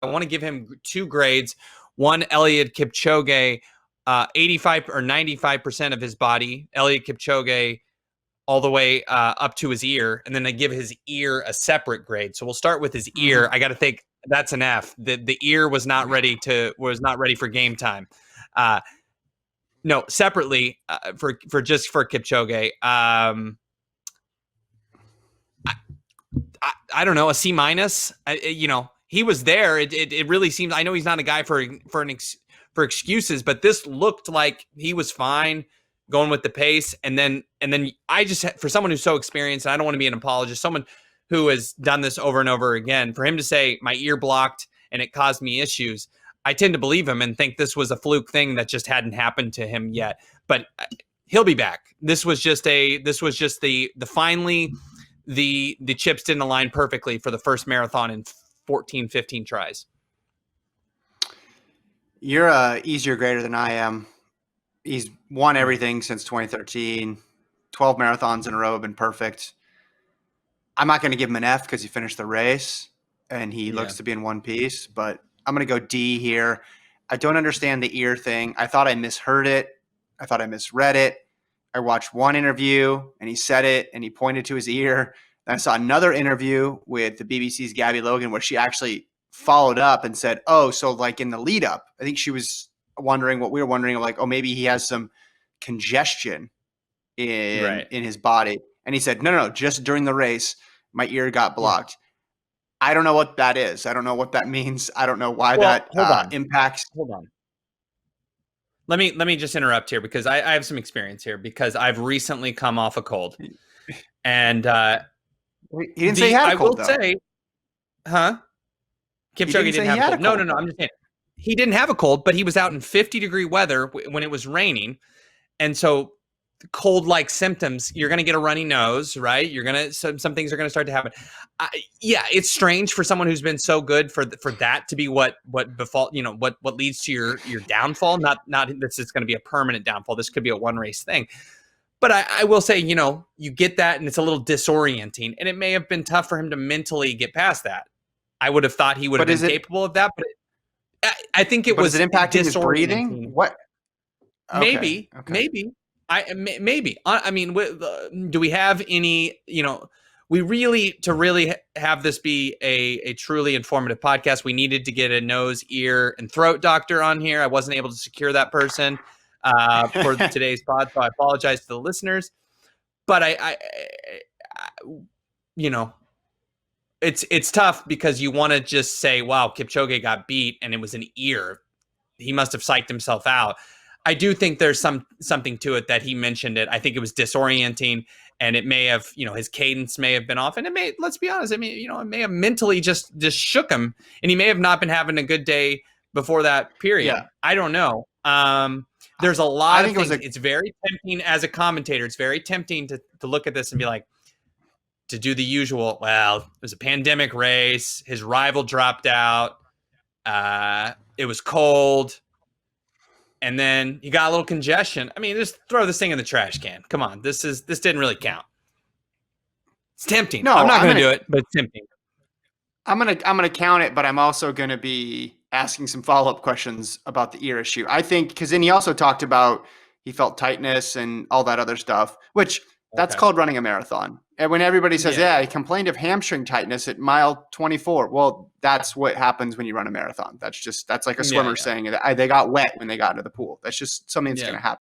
I want to give him 2 grades. One, Eliud Kipchoge, 85 or 95% of his body. Eliud Kipchoge all the way up to his ear, and then I give his ear a separate grade. So we'll start with his ear. I got to think that's an F. The ear was not ready for game time. No, separately for Kipchoge. I don't know, a C minus. He was there. It really seems. I know he's not a guy for excuses, but this looked like he was fine going with the pace. And then I just, for someone who's so experienced, and I don't want to be an apologist, someone who has done this over and over again, for him to say my ear blocked and it caused me issues, I tend to believe him and think this was a fluke thing that just hadn't happened to him yet. But he'll be back. This was just the finally the chips didn't align perfectly for the first marathon in 14, 15 tries. You're a easier grader than I am. He's won everything since 2013. 12 marathons in a row have been perfect. I'm not going to give him an F because he finished the race and he looks to be in one piece, but I'm going to go D here. I don't understand the ear thing. I thought I misheard it. I thought I misread it. I watched one interview and he said it and he pointed to his ear. Then I saw another interview with the BBC's Gabby Logan where she actually followed up and said, oh, so like in the lead up, I think she was wondering what we were wondering, like, oh, maybe he has some congestion in his body. And he said, no, just during the race, my ear got blocked. I don't know what that is. I don't know what that means. I don't know why impacts. Hold on. Let me just interrupt here because I have some experience here because I've recently come off a cold. And he didn't say he had a cold, Kipchoge didn't have a cold. No. I'm just saying he didn't have a cold, but he was out in 50-degree weather when it was raining. And so cold-like symptoms, you're going to get a runny nose, right? You're going to, some things are going to start to happen. It's strange for someone who's been so good for that to be what befall, what leads to your downfall. Not this is going to be a permanent downfall. This could be a one race thing. But I will say, you get that and it's a little disorienting, and it may have been tough for him to mentally get past that. I would have thought he would have been capable of that, but I think it was impacting his breathing. What? Maybe. Maybe. I mean, do we have any? We really have this be a truly informative podcast. We needed to get a nose, ear, and throat doctor on here. I wasn't able to secure that person for today's pod, so I apologize to the listeners. But it's tough because you want to just say, wow, Kipchoge got beat and it was an ear. He must have psyched himself out. I do think there's something to it that he mentioned it. I think it was disorienting and it may have, his cadence may have been off, and it may, let's be honest, it may have mentally just shook him, and he may have not been having a good day before that period. Yeah. I don't know. There's a lot of things. It's very tempting as a commentator. It's very tempting to look at this and be like, to do the usual, well, it was a pandemic race. His rival dropped out. It was cold. And then he got a little congestion. I mean, just throw this thing in the trash can. Come on. This didn't really count. It's tempting. No, I'm not going to do it, but it's tempting. I'm going to count it, but I'm also going to be asking some follow-up questions about the ear issue. I think because then he also talked about he felt tightness and all that other stuff, which that's called running a marathon. And when everybody says, he complained of hamstring tightness at mile 24. Well, that's what happens when you run a marathon. That's like a swimmer saying they got wet when they got into the pool. That's just something that's going to happen.